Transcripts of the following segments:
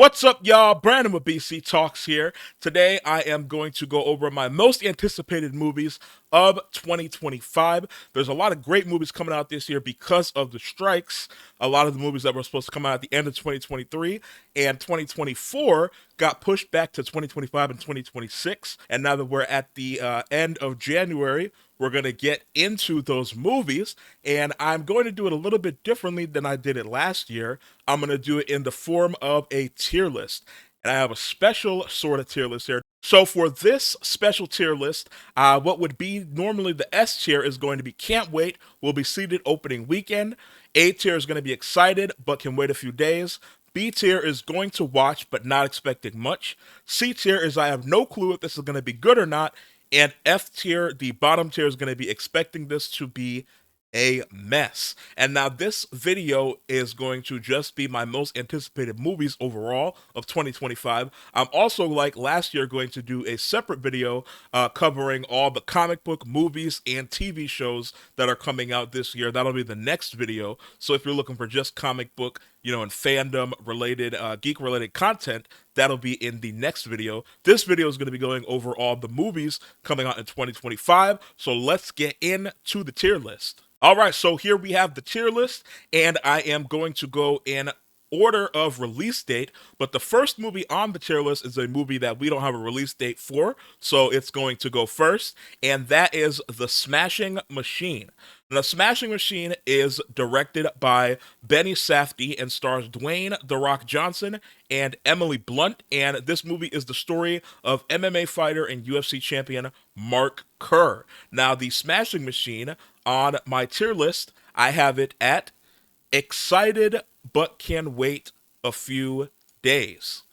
What's up, y'all? Brandon with BC Talks here. Today, I am going to go over my most anticipated movies of 2025. There's a lot of great movies coming out this year because of the strikes. A lot of the movies that were supposed to come out at the end of 2023 and 2024 got pushed back to 2025 and 2026. And now that we're at the end of January, we're going to get into those movies, and I'm going to do it a little bit differently than I did it last year. I'm going to do it in the form of a tier list, and I have a special sort of tier list here. So for this special tier list, what would be normally the S tier is going to be can't wait, will be seated opening weekend. A tier is going to be excited, but can wait a few days. B tier is going to watch, but not expecting much. C tier is I have no clue if this is going to be good or not. And F tier, the bottom tier, is going to be expecting this to be a mess. And now this video is going to just be my most anticipated movies overall of 2025. I'm also, like last year, going to do a separate video covering all the comic book movies and TV shows that are coming out this year. That'll be the next video. So if you're looking for just comic book, and fandom related, geek related content, that'll be in the next video. This video is going to be going over all the movies coming out in 2025. So let's get into the tier list. All right, so here we have the tier list, and I am going to go in order of release date, but the first movie on the tier list is a movie that we don't have a release date for, so it's going to go first, and that is The Smashing Machine. The Smashing Machine is directed by Benny Safdie and stars Dwayne "The Rock" Johnson and Emily Blunt, and this movie is the story of MMA fighter and UFC champion Mark Kerr. Now, The Smashing Machine, on my tier list, I have it at excited but can wait a few days.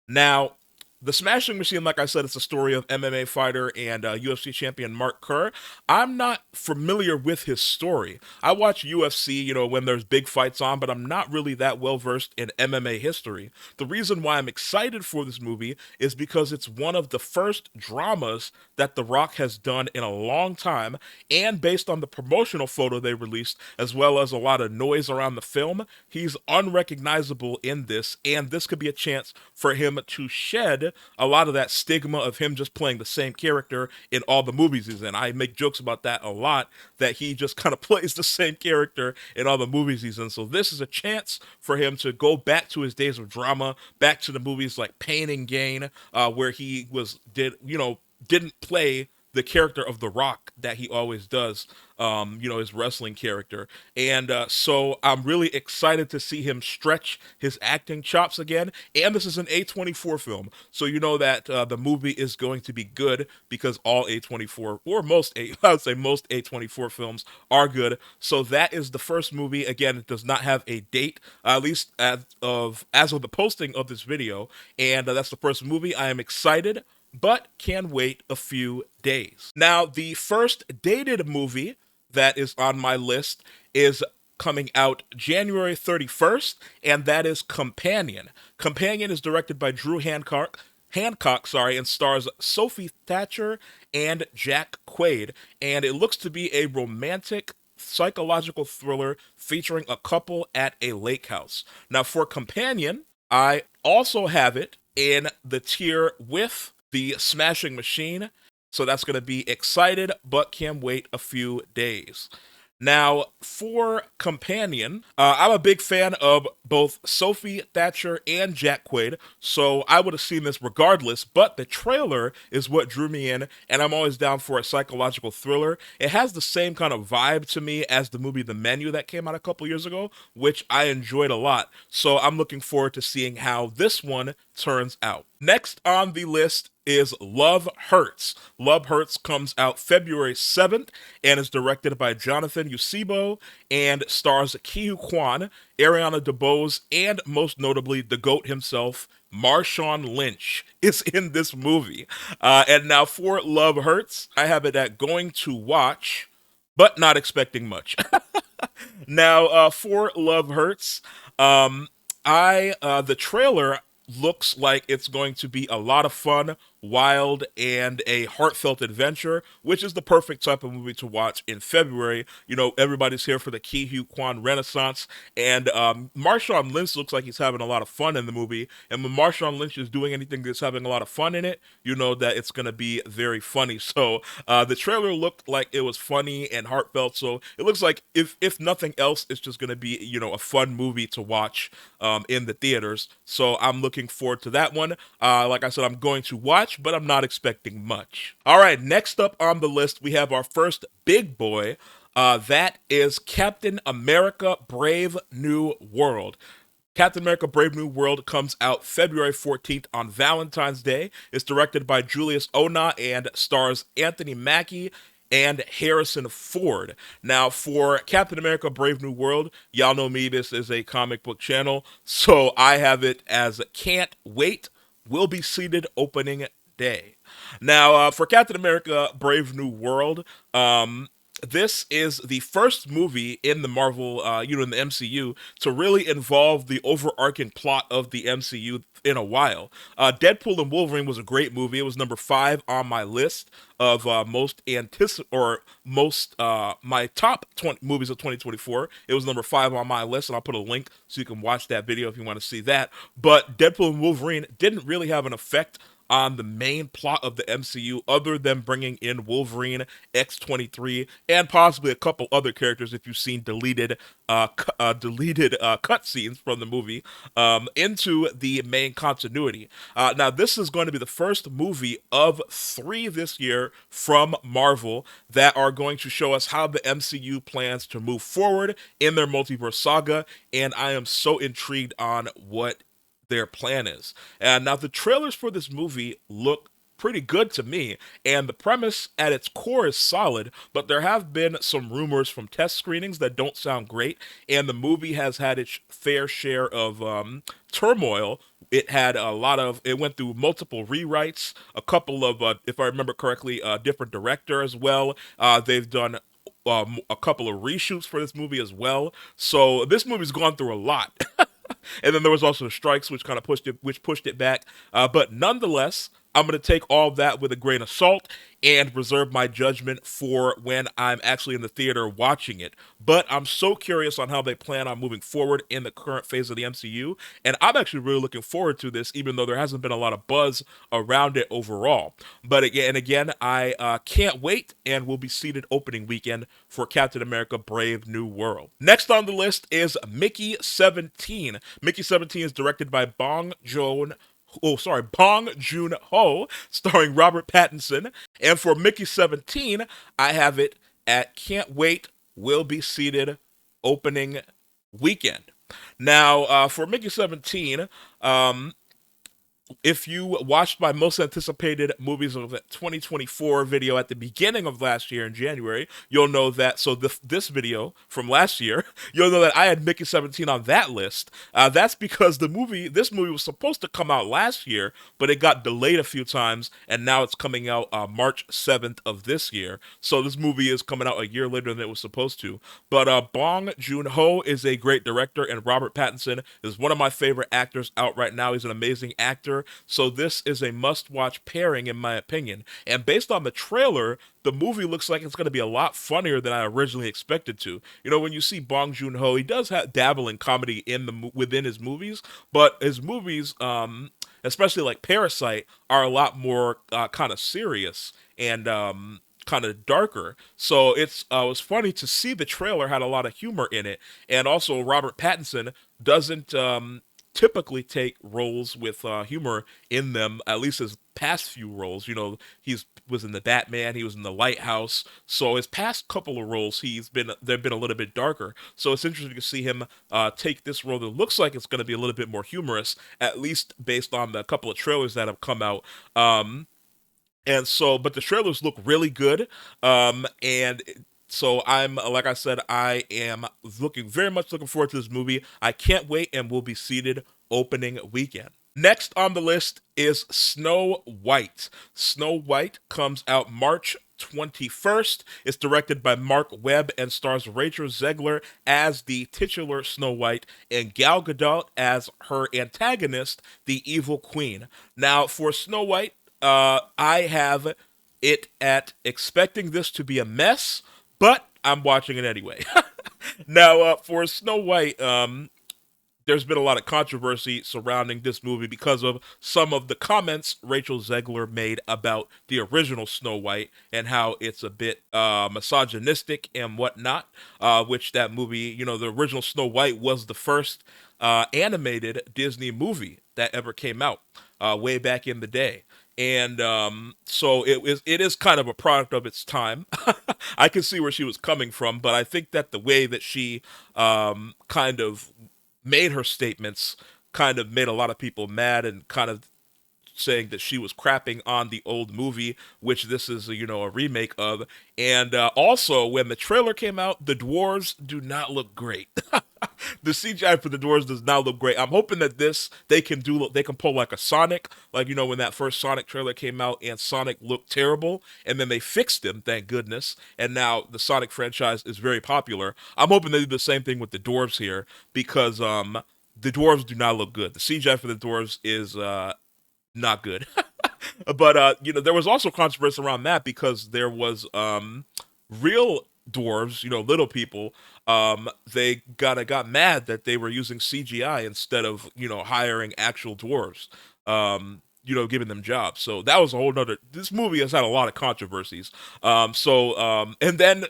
Now, The Smashing Machine, like I said, it's a story of MMA fighter and UFC champion Mark Kerr. I'm not familiar with his story. I watch UFC, when there's big fights on, but I'm not really that well versed in MMA history. The reason why I'm excited for this movie is because it's one of the first dramas that The Rock has done in a long time, and based on the promotional photo they released, as well as a lot of noise around the film, he's unrecognizable in this, and this could be a chance for him to shed a lot of that stigma of him just playing the same character in all the movies he's in. I make jokes about that a lot, that he just kind of plays the same character in all the movies he's in. So this is a chance for him to go back to his days of drama, back to the movies like Pain and Gain, where he didn't play the character of The Rock that he always does, his wrestling character. And so I'm really excited to see him stretch his acting chops again. And this is an A24 film. So you know that the movie is going to be good because all A24, or I would say most A24 films are good. So that is the first movie. Again, it does not have a date, at least as of the posting of this video. And that's the first movie. I am excited, but can wait a few days. Now, the first dated movie that is on my list is coming out January 31st, and that is Companion. Companion is directed by Drew Hancock, and stars Sophie Thatcher and Jack Quaid, and it looks to be a romantic psychological thriller featuring a couple at a lake house. Now, for Companion, I also have it in the tier with The Smashing Machine, so that's going to be excited, but can wait a few days. Now, for Companion, I'm a big fan of both Sophie Thatcher and Jack Quaid, so I would have seen this regardless, but the trailer is what drew me in, and I'm always down for a psychological thriller. It has the same kind of vibe to me as the movie The Menu that came out a couple years ago, which I enjoyed a lot, so I'm looking forward to seeing how this one turns out. Next on the list is Love Hurts. Love Hurts comes out February 7th and is directed by Jonathan Yusibo and stars Kiyu Kwan, Ariana DeBose, and most notably the GOAT himself, Marshawn Lynch is in this movie. And now for Love Hurts, I have it at going to watch, but not expecting much. Now, for Love Hurts, the trailer looks like it's going to be a lot of fun wild, and a heartfelt adventure, which is the perfect type of movie to watch in February. You know, everybody's here for the Ke Huy Quan Renaissance, and Marshawn Lynch looks like he's having a lot of fun in the movie. And when Marshawn Lynch is doing anything that's having a lot of fun in it, you know that it's going to be very funny. So the trailer looked like it was funny and heartfelt. So it looks like if nothing else, it's just going to be, you know, a fun movie to watch in the theaters. So I'm looking forward to that one. Like I said, I'm going to watch, but I'm not expecting much. All right, next up on the list, we have our first big boy. That is Captain America Brave New World. Captain America Brave New World comes out February 14th on Valentine's Day. It's directed by Julius Ona and stars Anthony Mackie and Harrison Ford. Now, for Captain America Brave New World, y'all know me, this is a comic book channel, so I have it as Can't Wait, Will Be Seated opening day. Now, for Captain America Brave New World, this is the first movie in the Marvel, in the MCU to really involve the overarching plot of the MCU in a while. Deadpool and Wolverine was a great movie. It was number 5 on my list of my top 20 movies of 2024. It was number 5 on my list, and I'll put a link so you can watch that video if you want to see that. But Deadpool and Wolverine didn't really have an effect on the main plot of the MCU other than bringing in Wolverine, X-23, and possibly a couple other characters if you've seen deleted cutscenes from the movie into the main continuity. Now, this is going to be the first movie of 3 this year from Marvel that are going to show us how the MCU plans to move forward in their multiverse saga, and I am so intrigued on what their plan is. And now the trailers for this movie look pretty good to me, and the premise at its core is solid, but there have been some rumors from test screenings that don't sound great, and the movie has had its fair share of turmoil. It went through multiple rewrites, a couple of, if I remember correctly, different director as well. They've done a couple of reshoots for this movie as well. So this movie's gone through a lot. And then there was also the strikes, which kind of pushed it back. But nonetheless, I'm going to take all of that with a grain of salt and reserve my judgment for when I'm actually in the theater watching it. But I'm so curious on how they plan on moving forward in the current phase of the MCU, and I'm actually really looking forward to this, even though there hasn't been a lot of buzz around it overall. But again, I can't wait, and will be seated opening weekend for Captain America Brave New World. Next on the list is Mickey 17. Mickey 17 is directed by Bong Joon-ho, starring Robert Pattinson. And for Mickey 17, I have it at Can't Wait, Will Be Seated opening weekend. Now, for Mickey 17, if you watched my most anticipated movies of the 2024 video at the beginning of last year in January, you'll know that. So this video from last year, you'll know that I had Mickey 17 on that list. That's because this movie was supposed to come out last year, but it got delayed a few times, and now it's coming out March 7th of this year. So this movie is coming out a year later than it was supposed to. But Bong Joon-ho is a great director, and Robert Pattinson is one of my favorite actors out right now. He's an amazing actor. So this is a must-watch pairing, in my opinion. And based on the trailer, the movie looks like it's going to be a lot funnier than I originally expected to. You know, when you see Bong Joon-ho, he does dabble in comedy within his movies, but his movies, especially like Parasite, are a lot more kind of serious and kind of darker. So it was funny to see the trailer had a lot of humor in it, and also Robert Pattinson doesn't typically take roles with humor in them, at least his past few roles. You know, was in the Batman, he was in the Lighthouse. So his past couple of roles, they've been a little bit darker. So it's interesting to see him take this role that looks like it's going to be a little bit more humorous, at least based on the couple of trailers that have come out. But the trailers look really good. And so like I said, I am very much looking forward to this movie. I can't wait, and will be seated opening weekend. Next on the list is Snow White. Snow White comes out March 21st. It's directed by Mark Webb and stars Rachel Zegler as the titular Snow White and Gal Gadot as her antagonist, the Evil Queen. Now, for Snow White, I have it at expecting this to be a mess, but I'm watching it anyway. Now, for Snow White, there's been a lot of controversy surrounding this movie because of some of the comments Rachel Zegler made about the original Snow White and how it's a bit misogynistic and whatnot. Which that movie, the original Snow White was the first animated Disney movie that ever came out way back in the day. And so it is kind of a product of its time. I can see where she was coming from, but I think that the way that she kind of made her statements kind of made a lot of people mad and kind of saying that she was crapping on the old movie, which this is a remake of. And also, when the trailer came out, the dwarves do not look great. The CGI for the dwarves does not look great. I'm hoping that they can pull like a Sonic, like when that first Sonic trailer came out and Sonic looked terrible, and then they fixed him, thank goodness, and now the Sonic franchise is very popular. I'm hoping they do the same thing with the dwarves here because the dwarves do not look good. The CGI for the dwarves is not good. But there was also controversy around that because there was real dwarves, little people. They got mad that they were using CGI instead of hiring actual dwarves. Giving them jobs. So that was a whole nother. This movie has had a lot of controversies. And then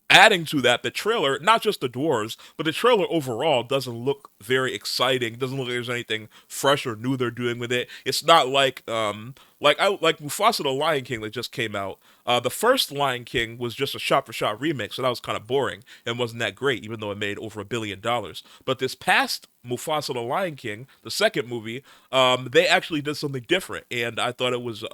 adding to that, the trailer, not just the dwarves, but the trailer overall doesn't look very exciting. Doesn't look like there's anything fresh or new they're doing with it. It's not like Mufasa the Lion King that just came out. The first Lion King was just a shot-for-shot remake, so that was kind of boring and wasn't that great, even though it made over $1 billion. But this past Mufasa the Lion King, the second movie, they actually did something different, and I thought it was, it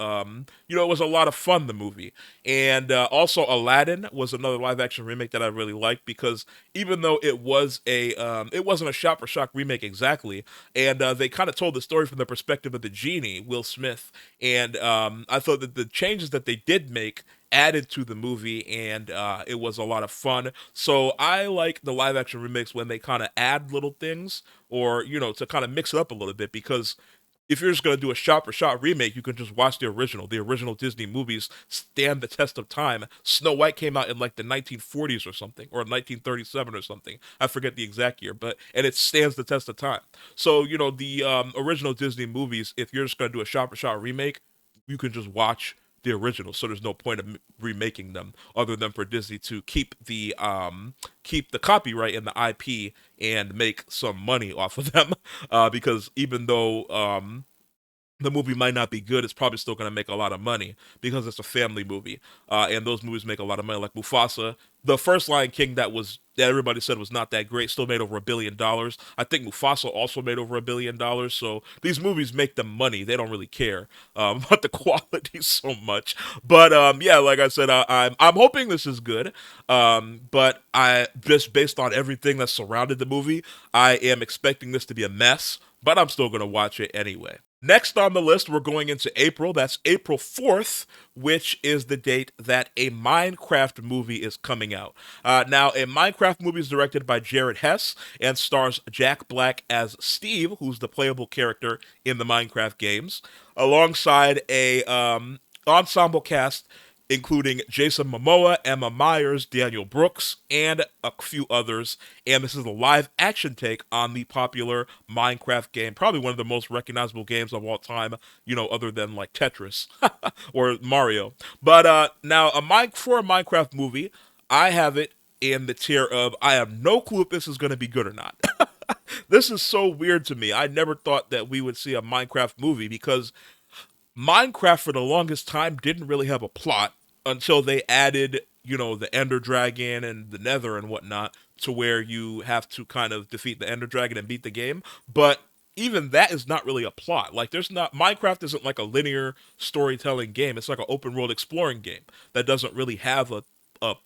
was a lot of fun. The movie, and also Aladdin was another live-action remake that I really liked because even though it wasn't a shot-for-shot remake exactly, and they kind of told the story from the perspective of the genie, Will Smith, and I thought that the changes that they did make added to the movie, and it was a lot of fun. So I like the live action remakes when they kind of add little things or to kind of mix it up a little bit, because if you're just going to do a shot for shot remake, you can just watch the original. The original Disney movies stand the test of time. Snow White came out in like the 1940s or something, or 1937 or something. I forget the exact year, and it stands the test of time. So the original Disney movies, if you're just going to do a shot for shot remake, you can just watch the original. So there's no point of remaking them other than for Disney to keep the copyright and the IP and make some money off of them. Because even though the movie might not be good, it's probably still going to make a lot of money because it's a family movie. And those movies make a lot of money. Like Mufasa, the first Lion King that everybody said was not that great, still made over $1 billion. I think Mufasa also made over $1 billion. So these movies make them money. They don't really care about the quality so much. But yeah, like I said, I'm hoping this is good. But I just based on everything that surrounded the movie, I am expecting this to be a mess. But I'm still going to watch it anyway. Next on the list, we're going into April. That's April 4th, which is the date that a Minecraft movie is coming out. Now, a Minecraft movie is directed by Jared Hess and stars Jack Black as Steve, who's the playable character in the Minecraft games, alongside a ensemble cast including Jason Momoa, Emma Myers, Daniel Brooks, and a few others. And this is a live action take on the popular Minecraft game, probably one of the most recognizable games of all time, other than like Tetris or Mario. But now, for a Minecraft movie, I have it in the tier of I have no clue if this is going to be good or not. This is so weird to me. I never thought that we would see a Minecraft movie because Minecraft for the longest time didn't really have a plot until they added, the Ender Dragon and the Nether and whatnot, to where you have to kind of defeat the Ender Dragon and beat the game. But even that is not really a plot. Like Minecraft isn't like a linear storytelling game. It's like an open world exploring game that doesn't really have a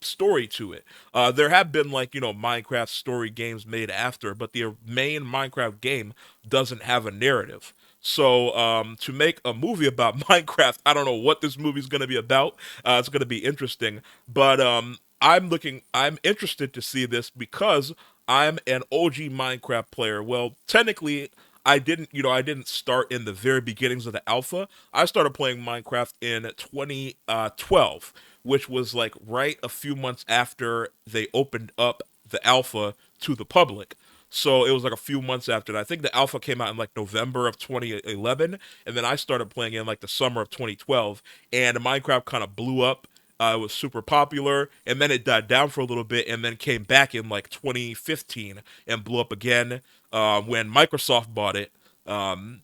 story to it. There have been Minecraft story games made after, but the main Minecraft game doesn't have a narrative. So to make a movie about Minecraft, I don't know what this movie's going to be about. It's going to be interesting, but I'm interested to see this because I'm an OG Minecraft player. Well, technically, I didn't, I didn't start in the very beginnings of the alpha. I started playing Minecraft in 2012, which was like right a few months after they opened up the alpha to the public. So it was like a few months after that. I think the alpha came out in like November of 2011, and then I started playing in like the summer of 2012, and Minecraft kind of blew up. It was super popular, and then it died down for a little bit, and then came back in like 2015 and blew up again. When Microsoft bought it, um,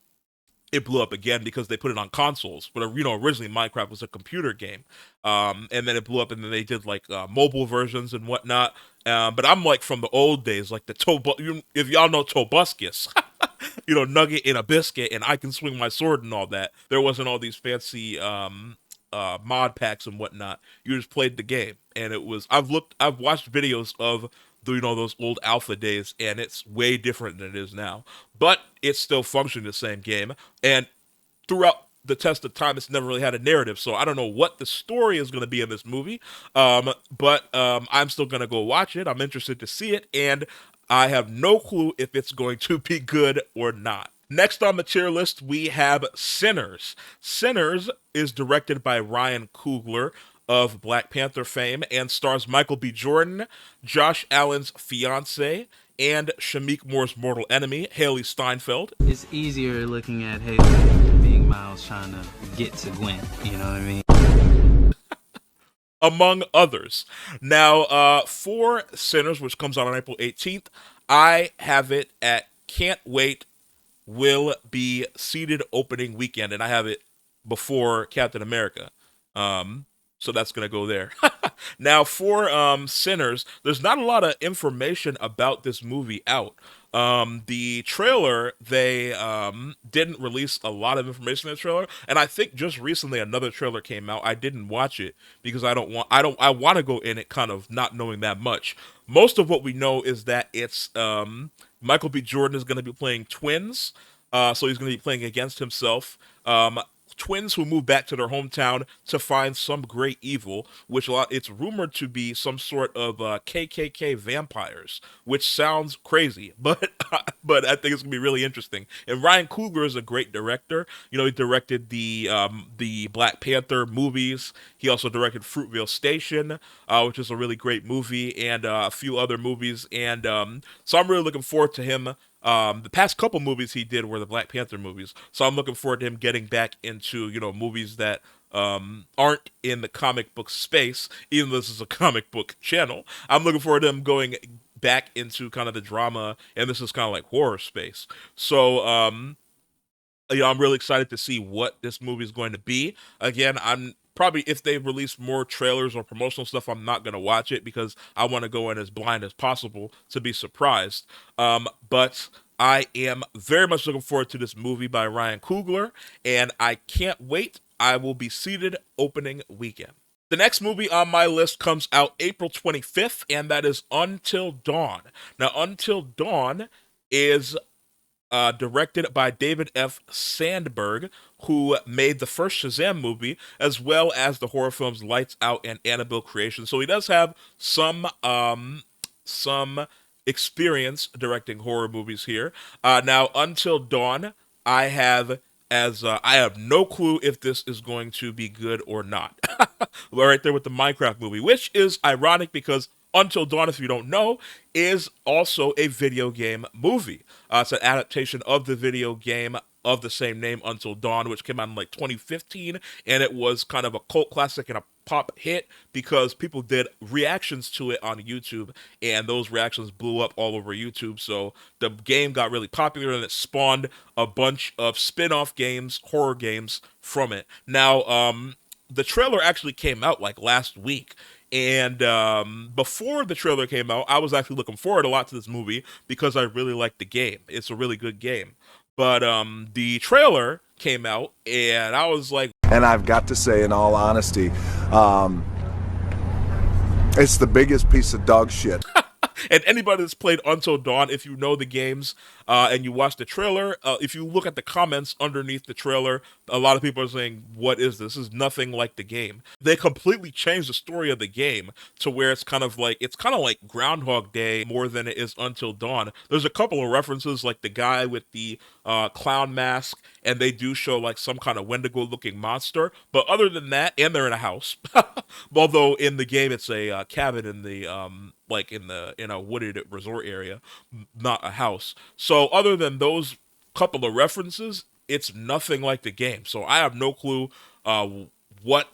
it blew up again because they put it on consoles. But originally Minecraft was a computer game, and then it blew up, and then they did like mobile versions and whatnot. But I'm like from the old days, like if y'all know Tobuscus, Nugget in a biscuit, and I can swing my sword and all that. There wasn't all these fancy mod packs and whatnot. You just played the game, and it was. I've watched videos of those old alpha days, and it's way different than it is now. But it's still functioning the same game, and throughout the test of time, it's never really had a narrative. So I don't know what the story is going to be in this movie, but I'm still going to go watch it. I'm interested to see it, and I have no clue if it's going to be good or not. Next on the tier list, we have Sinners. Sinners is directed by Ryan Coogler of Black Panther fame and stars Michael B. Jordan, Josh Allen's fiance, and Shameik Moore's mortal enemy, Haley Steinfeld. It's easier looking at Haley than being Miles trying to get to Gwen, you know what I mean? Among others. Now, for Sinners, which comes out on April 18th, I have it at can't wait, will be seated opening weekend, and I have it before Captain America. So that's going to go there. Now, for Sinners, there's not a lot of information about this movie out. The trailer, they didn't release a lot of information in the trailer, and I think just recently another trailer came out. I didn't watch it because I want to go in it kind of not knowing that much. Most of what we know is that it's Michael B. Jordan is going to be playing twins, so he's going to be playing against himself. Twins who move back to their hometown to find some great evil, which it's rumored to be some sort of KKK vampires, which sounds crazy, but but I think it's gonna be really interesting. And Ryan Coogler is a great director. He directed the Black Panther movies. He also directed Fruitvale Station, which is a really great movie, and a few other movies. And so I'm really looking forward to him. The past couple movies he did were the Black Panther movies, so I'm looking forward to him getting back into movies that aren't in the comic book space. Even though this is a comic book channel, I'm looking forward to him going back into kind of the drama, and this is kind of like horror space. So I'm really excited to see what this movie is going to be. Again, I'm probably, if they release more trailers or promotional stuff, I'm not going to watch it because I want to go in as blind as possible to be surprised. But I am very much looking forward to this movie by Ryan Coogler, and I can't wait. I will be seated opening weekend. The next movie on my list comes out April 25th, and that is Until Dawn. Now, Until Dawn is directed by David F. Sandberg, who made the first Shazam movie, as well as the horror films Lights Out and Annabelle Creation. So he does have some experience directing horror movies here. Now, Until Dawn, I have no clue if this is going to be good or not. We're right there with the Minecraft movie, which is ironic because Until Dawn, if you don't know, is also a video game movie. It's an adaptation of the video game of the same name, Until Dawn, which came out in like 2015, and it was kind of a cult classic and a pop hit because people did reactions to it on YouTube, and those reactions blew up all over YouTube. So the game got really popular, and it spawned a bunch of spin-off games, horror games from it. Now, the trailer actually came out like last week. And before the trailer came out, I was actually looking forward a lot to this movie because I really liked the game. It's a really good game. But the trailer came out, and I was like... And I've got to say, in all honesty, it's the biggest piece of dog shit. And anybody that's played Until Dawn, if you know the games and you watch the trailer, if you look at the comments underneath the trailer, a lot of people are saying, "What is this? This is nothing like the game." They completely changed the story of the game to where it's kind of like Groundhog Day more than it is Until Dawn. There's a couple of references, like the guy with the clown mask, and they do show like some kind of Wendigo-looking monster. But other than that, and they're in a house. Although in the game it's a cabin in the like in a wooded resort area, not a house. So other than those couple of references, it's nothing like the game. So I have no clue uh, what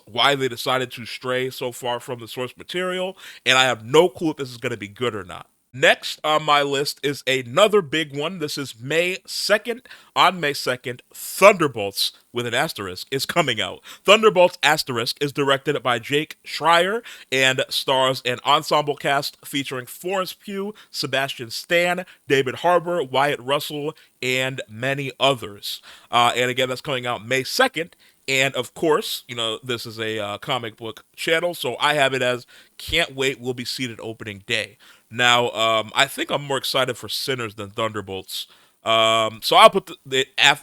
why they decided to stray so far from the source material, and I have no clue if this is going to be good or not. Next on my list is another big one. This is May 2nd. On May 2nd, Thunderbolts, with an asterisk, is coming out. Thunderbolts asterisk is directed by Jake Schreier and stars an ensemble cast featuring Florence Pugh, Sebastian Stan, David Harbour, Wyatt Russell, and many others. And again, that's coming out May 2nd. And of course, this is a comic book channel, so I have it as can't wait, we'll be seated opening day. Now, I think I'm more excited for Sinners than Thunderbolts. So I'll put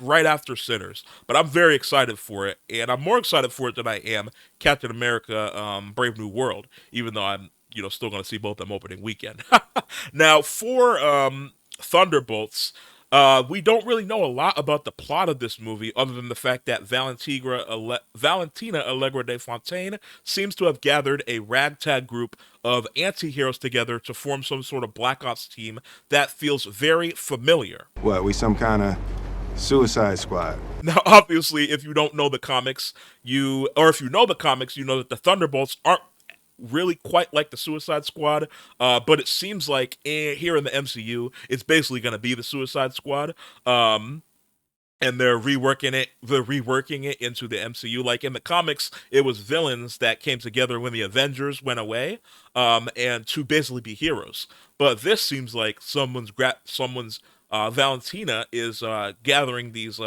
right after Sinners, but I'm very excited for it, and I'm more excited for it than I am Captain America: Brave New World, even though I'm still going to see both of them opening weekend. Now, for Thunderbolts. We don't really know a lot about the plot of this movie, other than the fact that Valentina Allegra de Fontaine seems to have gathered a ragtag group of anti-heroes together to form some sort of Black Ops team that feels very familiar. What, we some kind of Suicide Squad? Now, obviously, if you don't know the comics, if you know the comics, you know that the Thunderbolts aren't really quite like the Suicide Squad, but it seems like here in the MCU, it's basically going to be the Suicide Squad, and they're reworking it into the MCU. Like in the comics, it was villains that came together when the Avengers went away, and to basically be heroes. But this seems like someone's Valentina is gathering these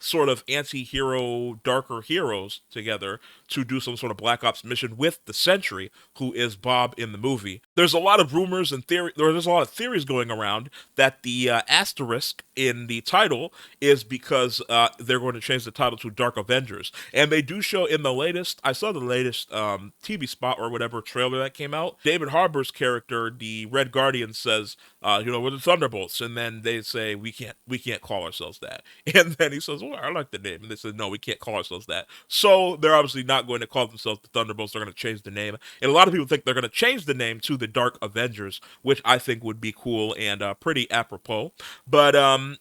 sort of anti-hero, darker heroes together to do some sort of Black Ops mission with the Sentry, who is Bob in the movie. There's a lot of rumors and there's a lot of theories going around that the asterisk in the title is because they're going to change the title to Dark Avengers. And they do show in I saw the latest TV spot or whatever trailer that came out, David Harbour's character, the Red Guardian, says, we're the Thunderbolts. And then they say, we can't call ourselves that. And then he says, well, I like the name. And they said, no, we can't call ourselves that. So they're obviously not going to call themselves the Thunderbolts. They're going to change the name. And a lot of people think they're going to change the name to the Dark Avengers, which I think would be cool and pretty apropos. But I'm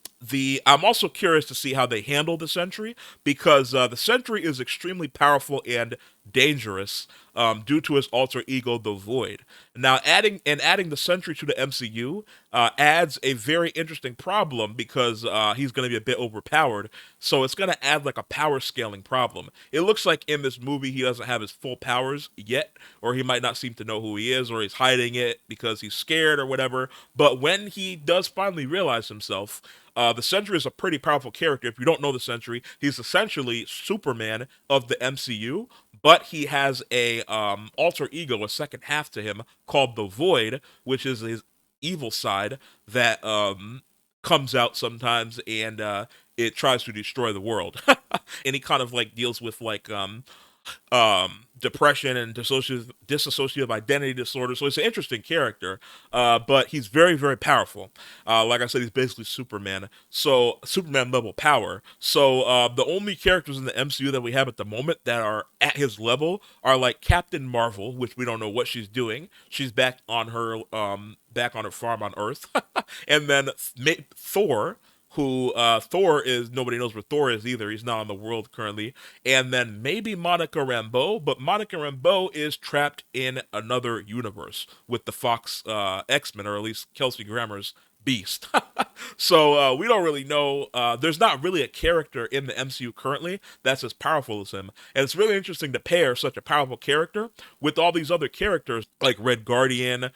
also curious to see how they handle the Sentry, because the Sentry is extremely powerful and dangerous due to his alter ego, the Void. Now, adding the Sentry to the MCU adds a very interesting problem, because he's going to be a bit overpowered. So it's going to add like a power scaling problem. It looks like in this movie he doesn't have his full powers yet, or he might not seem to know who he is, or he's hiding it because he's scared or whatever. But when he does finally realize himself, the Sentry is a pretty powerful character. If you don't know the Sentry, he's essentially Superman of the MCU, but he has a alter ego, a second half to him, called the Void, which is his evil side that comes out sometimes, and it tries to destroy the world. And he kind of like deals with like depression and dissociative identity disorder. So he's an interesting character, but he's very, very powerful. Like I said, he's basically Superman. So Superman level power. So the only characters in the MCU that we have at the moment that are at his level are like Captain Marvel, which we don't know what she's doing. She's back on her farm on Earth, and then Thor. Thor is, nobody knows where Thor is either. He's not on the world currently. And then maybe Monica Rambeau, but Monica Rambeau is trapped in another universe with the Fox X-Men, or at least Kelsey Grammer's Beast. So we don't really know. There's not really a character in the MCU currently that's as powerful as him. And it's really interesting to pair such a powerful character with all these other characters like Red Guardian,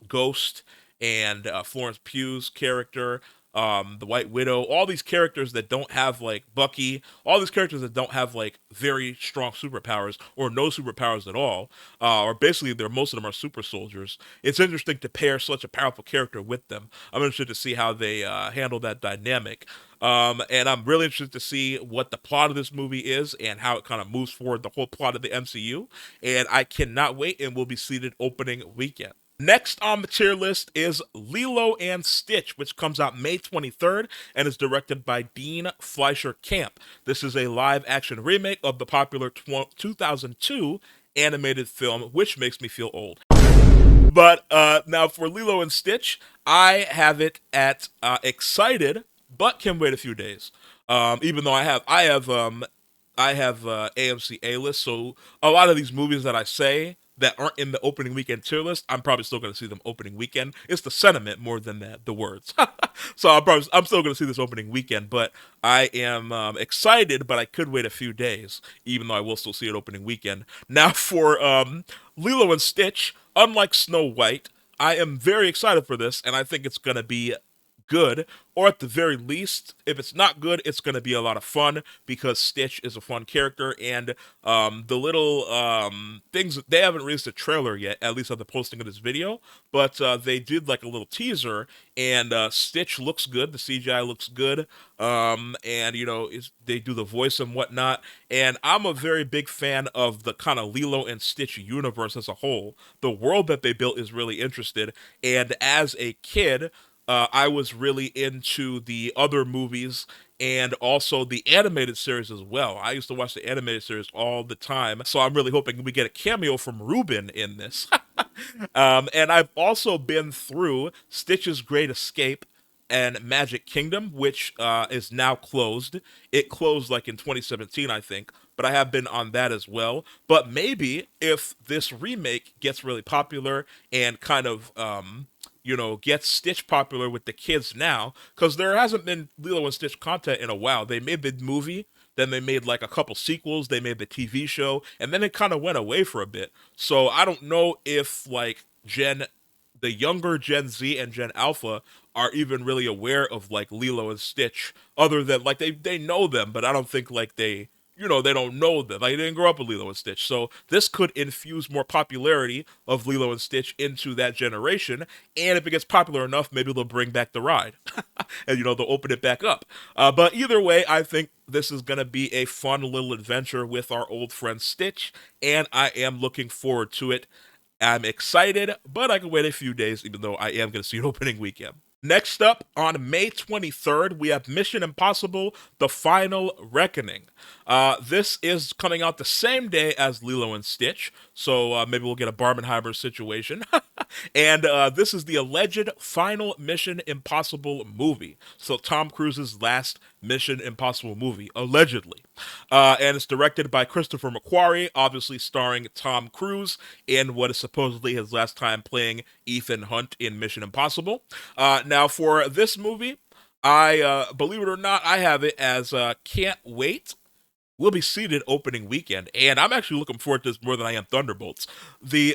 Ghost, and Florence Pugh's character, the White Widow, all these characters that don't have like Bucky, all these characters that don't have like very strong superpowers or no superpowers at all, or basically most of them are super soldiers. It's interesting to pair such a powerful character with them. I'm interested to see how they handle that dynamic. And I'm really interested to see what the plot of this movie is and how it kind of moves forward the whole plot of the MCU. And I cannot wait, and will be seated opening weekend. Next on the tier list is Lilo and Stitch, which comes out May 23rd and is directed by Dean Fleischer Camp. This is a live-action remake of the popular 2002 animated film, which makes me feel old. But now for Lilo and Stitch, I have it at excited, but can wait a few days. Even though I have AMC A-list, so a lot of these movies that I say that aren't in the opening weekend tier list, I'm probably still going to see them opening weekend. It's the sentiment more than the words. So I'm still going to see this opening weekend, but I am excited, but I could wait a few days, even though I will still see it opening weekend. Now for Lilo and Stitch, unlike Snow White, I am very excited for this, and I think it's going to be good, or at the very least, if it's not good, it's going to be a lot of fun, because Stitch is a fun character, and the little things, they haven't released a trailer yet, at least at the posting of this video, but they did like a little teaser, and Stitch looks good, the CGI looks good, and you know, they do the voice and whatnot, and I'm a very big fan of the kind of Lilo and Stitch universe as a whole. The world that they built is really interesting, and as a kid, I was really into the other movies and also the animated series as well. I used to watch the animated series all the time, so I'm really hoping we get a cameo from Ruben in this. And I've also been through Stitch's Great Escape and Magic Kingdom, which is now closed. It closed like in 2017, I think, but I have been on that as well. But maybe if this remake gets really popular and kind of you know, gets Stitch popular with the kids now, because there hasn't been Lilo and Stitch content in a while. They made the movie, then they made like a couple sequels, they made the TV show, and then it kind of went away for a bit. So I don't know if like the younger Gen Z and Gen Alpha are even really aware of like Lilo and Stitch, other than like they know them, but I don't think like they, you know, they don't know them. Like, they didn't grow up with Lilo and Stitch. So this could infuse more popularity of Lilo and Stitch into that generation. And if it gets popular enough, maybe they'll bring back the ride. And, you know, they'll open it back up. But either way, I think this is going to be a fun little adventure with our old friend Stitch. And I am looking forward to it. I'm excited, but I can wait a few days, even though I am going to see it opening weekend. Next up, on May 23rd, we have Mission Impossible: The Final Reckoning. This is coming out the same day as Lilo and Stitch, so maybe we'll get a Barbenheimer situation. And this is the alleged final Mission Impossible movie. So Tom Cruise's last Mission Impossible movie, allegedly. And it's directed by Christopher McQuarrie, obviously starring Tom Cruise in what is supposedly his last time playing Ethan Hunt in Mission Impossible. Now, for this movie, I, believe it or not, I have it as can't wait. We'll be seated opening weekend, and I'm actually looking forward to this more than I am Thunderbolts. The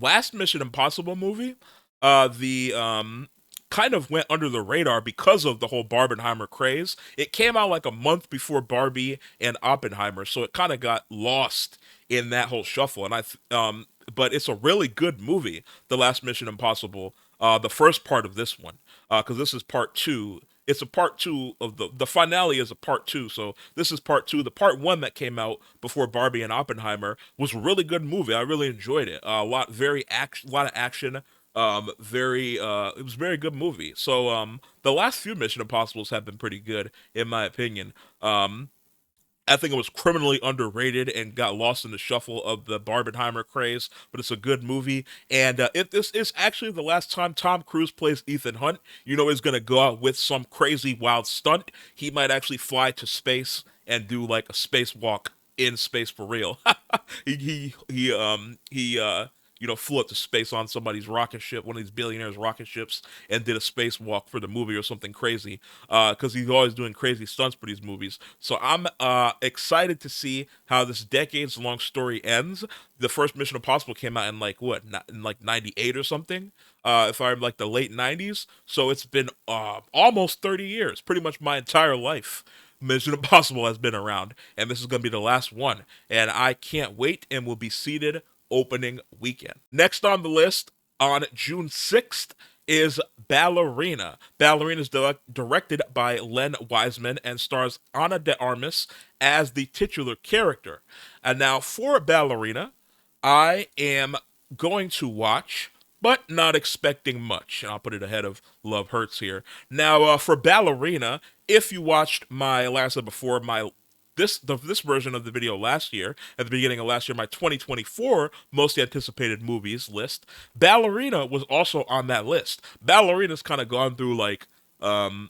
last Mission Impossible movie, kind of went under the radar because of the whole Barbenheimer craze. It came out like a month before Barbie and Oppenheimer, so it kind of got lost in that whole shuffle. And but it's a really good movie, The Last Mission Impossible, the first part of this one, because this is part two. It's a part two of the finale is a part two, so this is part two. The part one that came out before Barbie and Oppenheimer was a really good movie. I really enjoyed it. A lot of action. It was a very good movie. So the last few Mission Impossibles have been pretty good, in my opinion. I think it was criminally underrated and got lost in the shuffle of the Barbenheimer craze, but it's a good movie. And if this is actually the last time Tom Cruise plays Ethan Hunt, you know he's going to go out with some crazy wild stunt. He might actually fly to space and do like a spacewalk in space for real. he flew up to space on somebody's rocket ship, one of these billionaires' rocket ships, and did a spacewalk for the movie or something crazy. Because he's always doing crazy stunts for these movies. So I'm excited to see how this decades-long story ends. The first Mission Impossible came out in in like '98 or something. If I'm like the late '90s. So it's been almost 30 years, pretty much my entire life. Mission Impossible has been around, and this is going to be the last one. And I can't wait, and will be seated opening weekend. Next on the list, on June 6th, is Ballerina. Ballerina is directed by Len Wiseman and stars Ana de Armas as the titular character. And now for Ballerina, I am going to watch, but not expecting much. And I'll put it ahead of Love Hurts here. Now, for Ballerina, if you watched my last episode before this version of the video last year, at the beginning of last year, my 2024 most anticipated movies list, Ballerina was also on that list. Ballerina's kind of gone through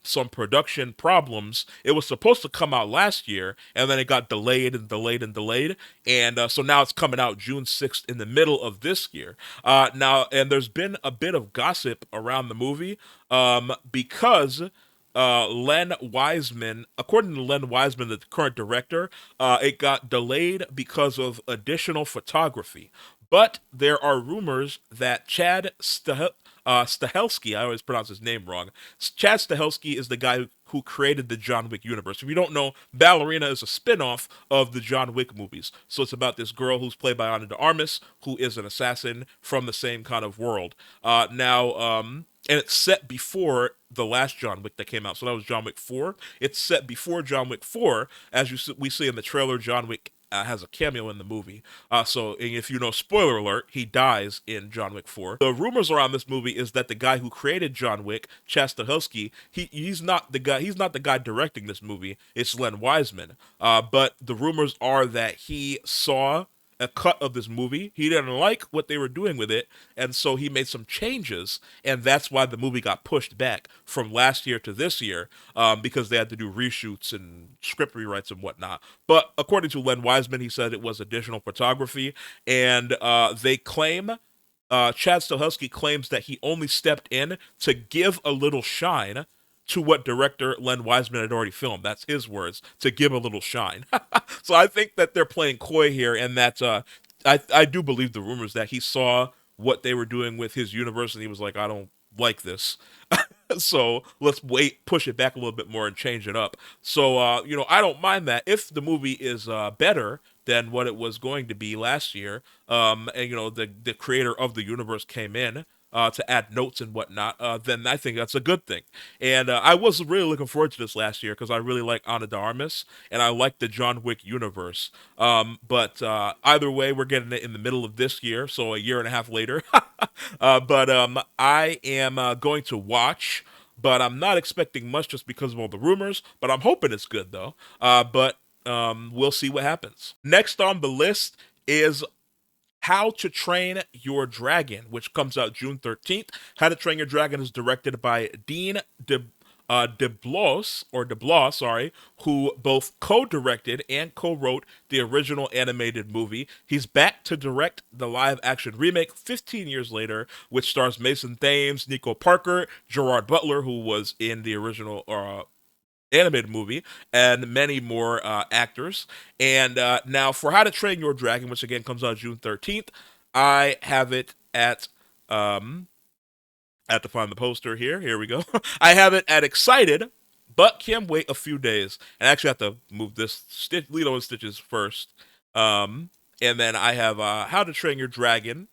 some production problems. It was supposed to come out last year, and then it got delayed and delayed and delayed, and so now it's coming out June 6th in the middle of this year. Now, and there's been a bit of gossip around the movie because Len Wiseman, according to Len Wiseman, the current director, it got delayed because of additional photography. But there are rumors that Chad Stahelski, I always pronounce his name wrong. Chad Stahelski is the guy who created the John Wick universe. If you don't know, Ballerina is a spin-off of the John Wick movies. So it's about this girl who's played by Ana de Armas, who is an assassin from the same kind of world. And it's set before the last John Wick that came out. So that was John Wick 4. It's set before John Wick 4. We see in the trailer, John Wick has a cameo in the movie. So if you know, spoiler alert, he dies in John Wick 4. The rumors around this movie is that the guy who created John Wick, Chad Stahelski, he's not the guy directing this movie. It's Len Wiseman. But the rumors are that he saw a cut of this movie. He didn't like what they were doing with it, and so he made some changes, and that's why the movie got pushed back from last year to this year, because they had to do reshoots and script rewrites and whatnot. But according to Len Wiseman, he said it was additional photography, and they claim, Chad Stahelski claims that he only stepped in to give a little shine to what director Len Wiseman had already filmed. That's his words, to give a little shine. So I think that they're playing coy here, and that I do believe the rumors that he saw what they were doing with his universe, and he was like, I don't like this. So let's push it back a little bit more and change it up. So, I don't mind that. If the movie is better than what it was going to be last year, and, the creator of the universe came in to add notes and whatnot, then I think that's a good thing. And I was really looking forward to this last year because I really like Ana de Armas, and I like the John Wick universe. But either way, we're getting it in the middle of this year, so a year and a half later. But I am going to watch, but I'm not expecting much just because of all the rumors, but I'm hoping it's good, though. But we'll see what happens. Next on the list is How to Train Your Dragon, which comes out June 13th. How to Train Your Dragon is directed by Dean DeBlois, who both co-directed and co-wrote the original animated movie. He's back to direct the live-action remake 15 years later, which stars Mason Thames, Nico Parker, Gerard Butler, who was in the original animated movie, and many more actors. And now for How to Train Your Dragon, which again comes out June 13th, I have it at I have to find the poster here. Here we go. I have it at excited, but can't wait a few days. And I actually have to move this Lilo and Stitches first. And then I have How to Train Your Dragon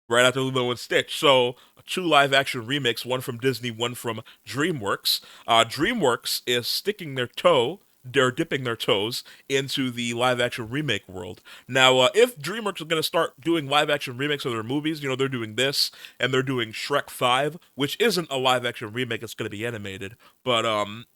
right after Lilo and Stitch. So 2 live-action remakes, one from Disney, one from DreamWorks. DreamWorks is dipping their toes into the live-action remake world. Now, if DreamWorks is going to start doing live-action remakes of their movies, they're doing this, and they're doing Shrek 5, which isn't a live-action remake, it's going to be animated, but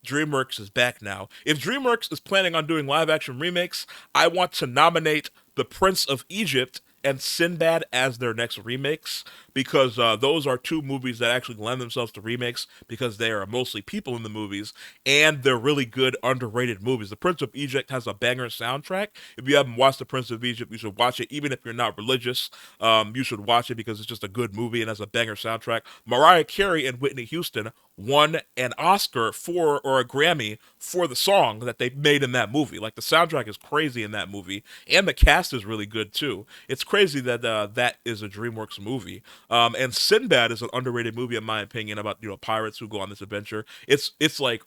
DreamWorks is back now. If DreamWorks is planning on doing live-action remakes, I want to nominate The Prince of Egypt and Sinbad as their next remakes, because those are two movies that actually lend themselves to remakes because they are mostly people in the movies and they're really good underrated movies. The Prince of Egypt has a banger soundtrack. If you haven't watched The Prince of Egypt, you should watch it. Even if you're not religious, you should watch it because it's just a good movie and has a banger soundtrack. Mariah Carey and Whitney Houston won an Oscar for, or a Grammy for, the song that they made in that movie. Like, the soundtrack is crazy in that movie, and the cast is really good too. It's crazy that that is a DreamWorks movie. And Sinbad is an underrated movie in my opinion about, you know, pirates who go on this adventure. It's like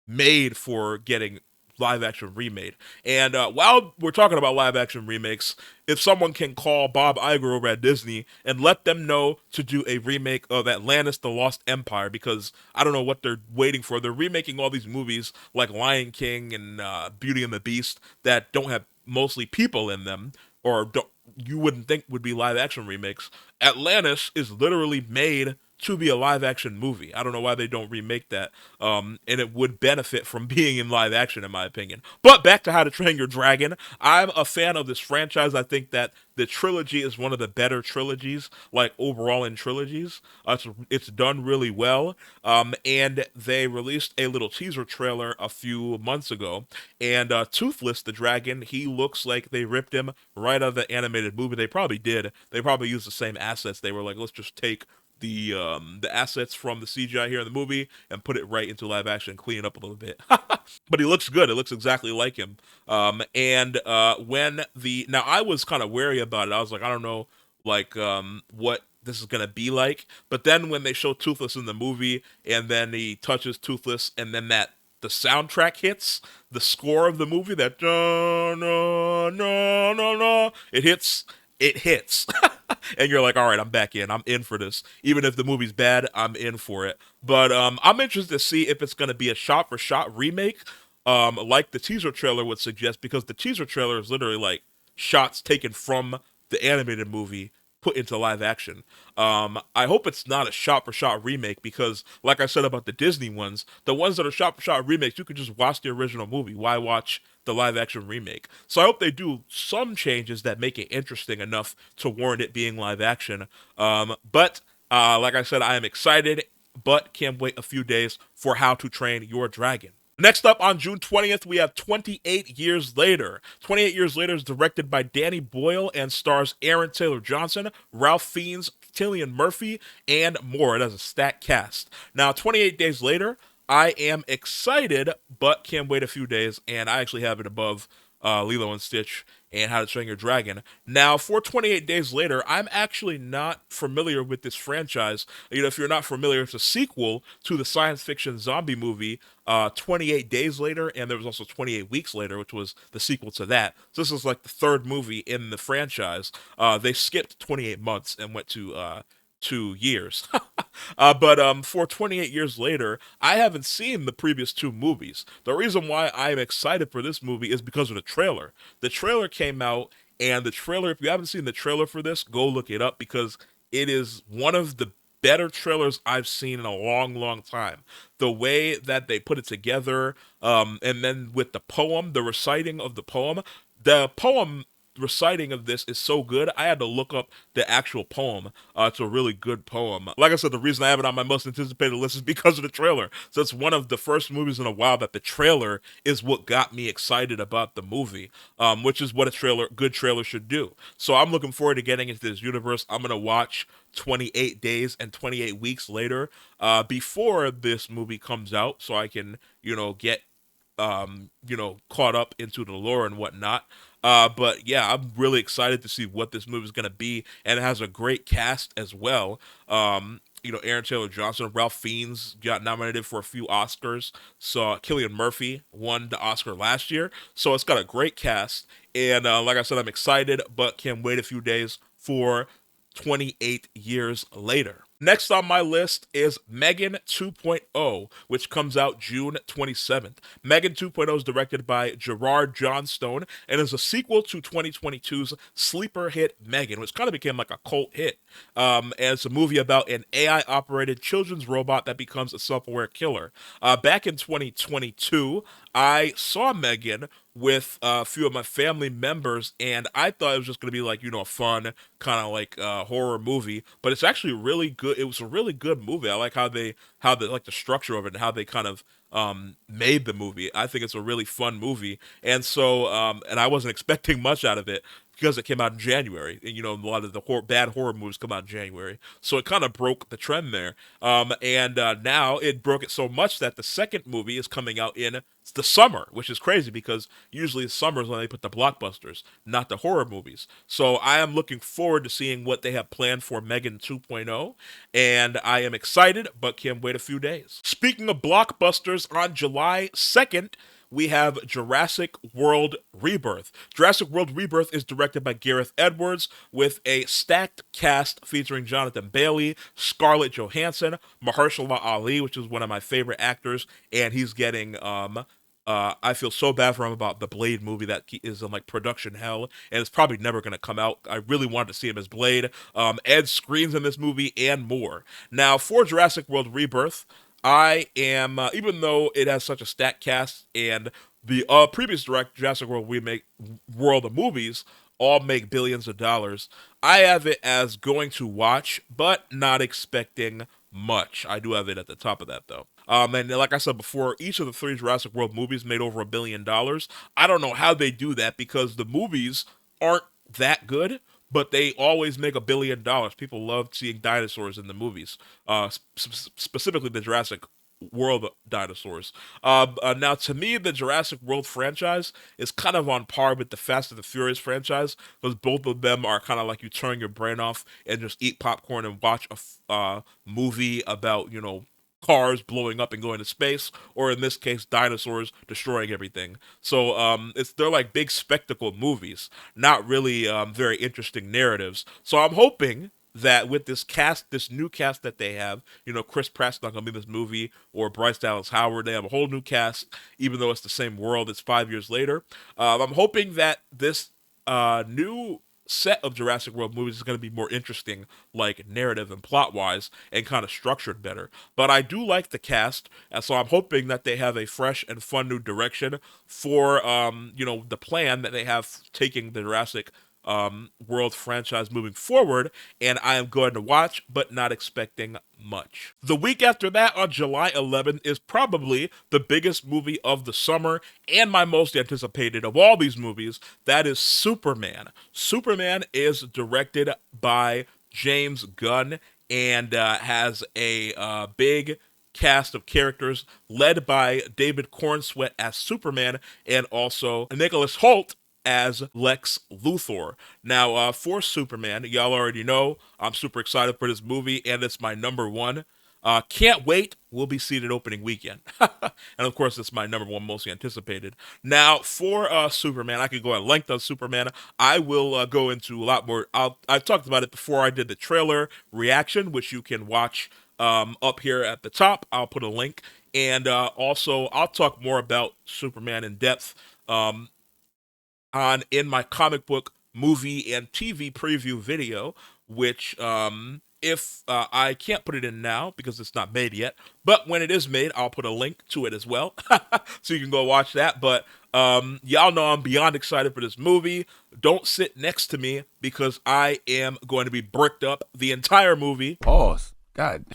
made for getting live action remade. And while we're talking about live action remakes, if someone can call Bob Iger over at Disney and let them know to do a remake of Atlantis: The Lost Empire, because I don't know what they're waiting for. They're remaking all these movies like Lion King and Beauty and the Beast that don't have mostly people in them, or don't, you wouldn't think would be live action remakes. Atlantis is literally made to be a live action movie. I don't know why they don't remake that. And it would benefit from being in live action, in my opinion. But back to How to Train Your Dragon. I'm a fan of this franchise. I think that the trilogy is one of the better trilogies, like overall in trilogies. It's done really well. And they released a little teaser trailer a few months ago. And Toothless, the dragon, he looks like they ripped him right out of the animated movie. They probably did. They probably used the same assets. They were like, let's just take the assets from the CGI here in the movie and put it right into live action and clean it up a little bit. But he looks good. It looks exactly like him. And when now I was kind of wary about it. I was like, I don't know, like what this is gonna be like. But then when they show Toothless in the movie, and then he touches Toothless, and then the soundtrack hits, the score of the movie, that no no no no no, it hits. And you're like, all right, I'm back in. I'm in for this. Even if the movie's bad, I'm in for it. But I'm interested to see if it's going to be a shot-for-shot remake, like the teaser trailer would suggest, because the teaser trailer is literally like shots taken from the animated movie put into live action. I hope it's not a shot-for-shot remake because, like I said about the Disney ones, the ones that are shot-for-shot remakes, you could just watch the original movie. Why watch the live-action remake? So I hope they do some changes that make it interesting enough to warrant it being live-action. But like I said, I am excited, but can't wait a few days for How to Train Your Dragon. Next up on June 20th, we have 28 Years Later. 28 Years Later is directed by Danny Boyle and stars Aaron Taylor Johnson, Ralph Fiennes, Cillian Murphy, and more. It has a stacked cast. Now, 28 Days Later, I am excited, but can't wait a few days, and I actually have it above Lilo and Stitch and How to Train Your Dragon. Now, for 28 Days Later, I'm actually not familiar with this franchise. You know, if you're not familiar, it's a sequel to the science fiction zombie movie 28 Days Later, and there was also 28 Weeks Later, which was the sequel to that. So this is like the third movie in the franchise. They skipped 28 months and went to 2 years. But for 28 Years Later, I haven't seen the previous two movies. The reason why I'm excited for this movie is because of the trailer. The trailer came out, and the trailer, if you haven't seen the trailer for this, go look it up because it is one of the better trailers I've seen in a long, long time. The way that they put it together, and then with the poem, the reciting of the poem reciting of this is so good, I had to look up the actual poem. It's a really good poem. Like I said, the reason I have it on my most anticipated list is because of the trailer. So it's one of the first movies in a while that the trailer is what got me excited about the movie, which is what a good trailer should do. So I'm looking forward to getting into this universe. I'm going to watch 28 Days and 28 Weeks Later before this movie comes out so I can, get caught up into the lore and whatnot. But yeah, I'm really excited to see what this movie is going to be, and it has a great cast as well. Aaron Taylor Johnson, Ralph Fiennes got nominated for a few Oscars. So Cillian Murphy won the Oscar last year. So it's got a great cast, and like I said, I'm excited, but can't wait a few days for 28 Years Later. Next on my list is Megan 2.0, which comes out June 27th. Megan 2.0 is directed by Gerard Johnstone and is a sequel to 2022's sleeper hit Megan, which kind of became like a cult hit. And it's a movie about an AI-operated children's robot that becomes a self-aware killer. Back in 2022, I saw Megan with a few of my family members, and I thought it was just going to be like, a fun kind of like horror movie, but it's actually really good. It was a really good movie. I like how they like the structure of it and how they kind of made the movie. I think it's a really fun movie, and so and I wasn't expecting much out of it because it came out in January. And, a lot of the bad horror movies come out in January, so it kind of broke the trend there. And now it broke it so much that the second movie is coming out in the summer, which is crazy because usually summer is when they put the blockbusters, not the horror movies. So I am looking forward to seeing what they have planned for Megan 2.0, and I am excited, but can't wait a few days. Speaking of blockbusters, on July 2nd, we have Jurassic World Rebirth. Jurassic World Rebirth is directed by Gareth Edwards with a stacked cast featuring Jonathan Bailey, Scarlett Johansson, Mahershala Ali, which is one of my favorite actors, and he's getting I feel so bad for him about the Blade movie that is in like production hell, and it's probably never going to come out. I really wanted to see him as Blade. Ed Skrein's in this movie and more. Now, for Jurassic World Rebirth, I am, even though it has such a stacked cast and the previous Jurassic World of movies all make billions of dollars, I have it as going to watch, but not expecting much. I do have it at the top of that, though. And like I said before, each of the 3 Jurassic World movies made over $1 billion. I don't know how they do that because the movies aren't that good, but they always make $1 billion. People love seeing dinosaurs in the movies, specifically the Jurassic World dinosaurs. Now, to me, the Jurassic World franchise is kind of on par with the Fast and the Furious franchise because both of them are kind of like you turn your brain off and just eat popcorn and watch a movie about, cars blowing up and going to space, or in this case, dinosaurs destroying everything. So they're like big spectacle movies, not really very interesting narratives. So I'm hoping that with this new cast that they have, Chris Pratt's not going to be in this movie, or Bryce Dallas Howard, they have a whole new cast, even though it's the same world, it's 5 years later. I'm hoping that this new set of Jurassic World movies is going to be more interesting, like narrative and plot wise, and kind of structured better. But I do like the cast, and so I'm hoping that they have a fresh and fun new direction for the plan that they have taking the Jurassic World franchise moving forward, and I am going to watch, but not expecting much. The week after that, on July 11th, is probably the biggest movie of the summer and my most anticipated of all these movies. That is Superman. Superman is directed by James Gunn and has a big cast of characters led by David Cornsweet as Superman and also Nicholas Hoult as Lex Luthor. Now, for Superman, y'all already know I'm super excited for this movie, and it's my number one. Can't wait. We'll be seated opening weekend. And of course, it's my number one most anticipated. Now, for Superman, I could go at length on Superman. I will go into a lot more. I've talked about it before. I did the trailer reaction, which you can watch up here at the top. I'll put a link. And also, I'll talk more about Superman in depth in my comic book, movie, and TV preview video, which if I can't put it in now because it's not made yet, but when it is made, I'll put a link to it as well, so you can go watch that. But y'all know I'm beyond excited for this movie. Don't sit next to me because I am going to be bricked up the entire movie. Pause. God.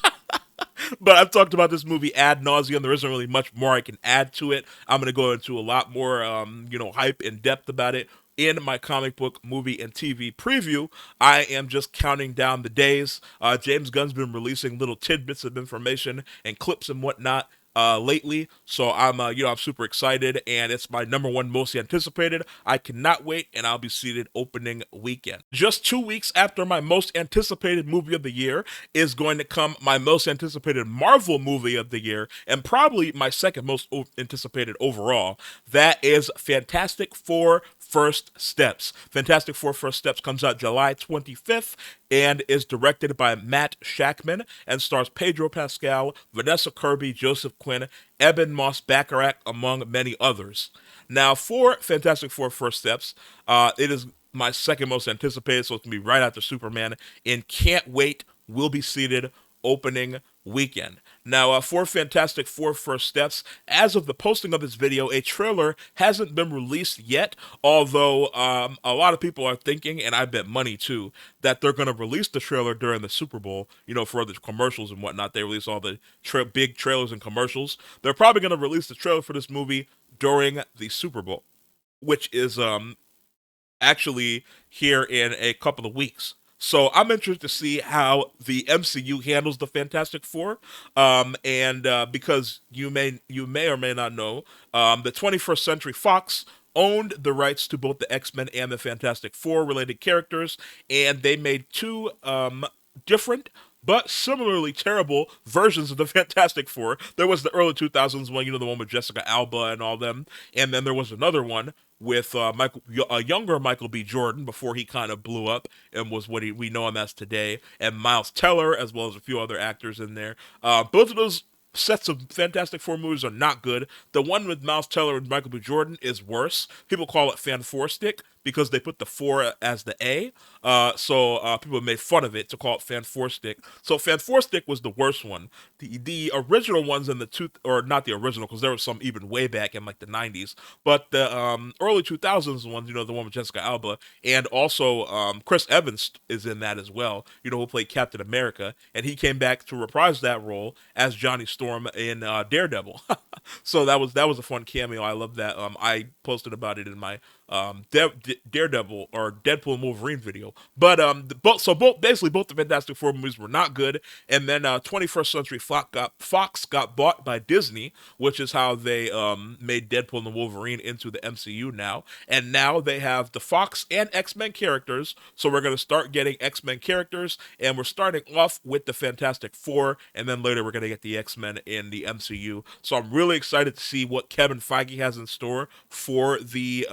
But I've talked about this movie ad nauseum. There isn't really much more I can add to it. I'm going to go into a lot more, hype and depth about it in my comic book, movie, and TV preview. I am just counting down the days. James Gunn's been releasing little tidbits of information and clips and whatnot lately, so I'm super excited, and it's my number one most anticipated. I cannot wait, and I'll be seated opening weekend. Just 2 weeks after my most anticipated movie of the year is going to come my most anticipated Marvel movie of the year, and probably my second most anticipated overall. That is Fantastic Four First Steps. Fantastic Four First Steps comes out July 25th and is directed by Matt Shakman and stars Pedro Pascal, Vanessa Kirby, Joseph Quinn, Eben Moss-Baccarat, among many others. Now, for Fantastic Four First Steps, it is my second most anticipated, so it's going to be right after Superman, and can't wait. We'll be seated opening weekend. Now, for Fantastic Four First Steps, as of the posting of this video, a trailer hasn't been released yet, although a lot of people are thinking, and I bet money too, that they're going to release the trailer during the Super Bowl, for the commercials and whatnot. They release all the big trailers and commercials. They're probably going to release the trailer for this movie during the Super Bowl, which is actually here in a couple of weeks. So I'm interested to see how the MCU handles the Fantastic Four, and because you may or may not know, the 21st Century Fox owned the rights to both the X-Men and the Fantastic Four related characters, and they made two different but similarly terrible versions of the Fantastic Four. There was the early 2000s one, the one with Jessica Alba and all them, and then there was another one with a younger Michael B. Jordan before he kind of blew up and was what we know him as today, and Miles Teller, as well as a few other actors in there. Both of those sets of Fantastic Four movies are not good. The one with Miles Teller and Michael B. Jordan is worse. People call it Fan-4-Stick because they put the 4 as the A. So people made fun of it to call it Fan-4-Stick. So Fan-4-Stick was the worst one. The original ones in or not the original, because there was some even way back in like the 90s, but the early 2000s ones, the one with Jessica Alba, and also Chris Evans is in that as well, who played Captain America, and he came back to reprise that role as Johnny Storm in Daredevil. So that was a fun cameo. I love that. I posted about it in my Daredevil or Deadpool and Wolverine video. But basically both the Fantastic Four movies were not good. And then 21st Century Fox got bought by Disney, which is how they made Deadpool and Wolverine into the MCU now. And now they have the Fox and X-Men characters. So we're going to start getting X-Men characters, and we're starting off with the Fantastic Four, and then later we're going to get the X-Men in the MCU. So I'm really excited to see what Kevin Feige has in store for the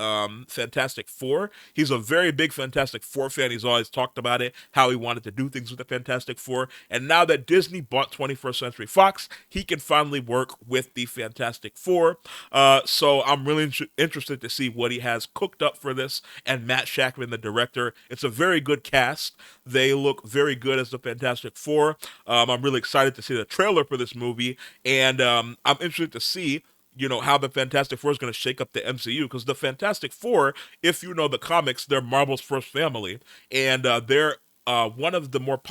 Fantastic Four. He's a very big Fantastic Four fan. He's always talked about it, how he wanted to do things with the Fantastic Four. And now that Disney bought 21st Century Fox, he can finally work with the Fantastic Four. So I'm really interested to see what he has cooked up for this. And Matt Shakman, the director, it's a very good cast. They look very good as the Fantastic Four. I'm really excited to see the trailer for this movie. And I'm interested to see how the Fantastic Four is going to shake up the MCU, because the Fantastic Four, if you know the comics, they're Marvel's first family, and they're one of the more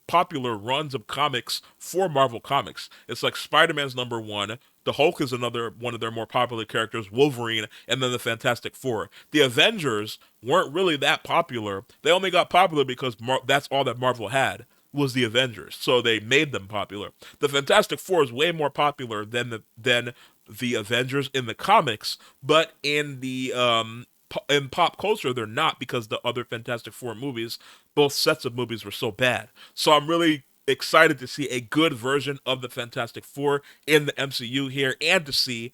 popular runs of comics for Marvel Comics. It's like Spider-Man's number one, the Hulk is another one of their more popular characters, Wolverine, and then the Fantastic Four. The Avengers weren't really that popular. They only got popular because that's all that Marvel had, was the Avengers, so they made them popular. The Fantastic Four is way more popular than the Avengers in the comics, but in the in pop culture they're not, because the other Fantastic Four movies, both sets of movies, were so bad. So I'm really excited to see a good version of the Fantastic Four in the MCU here, and to see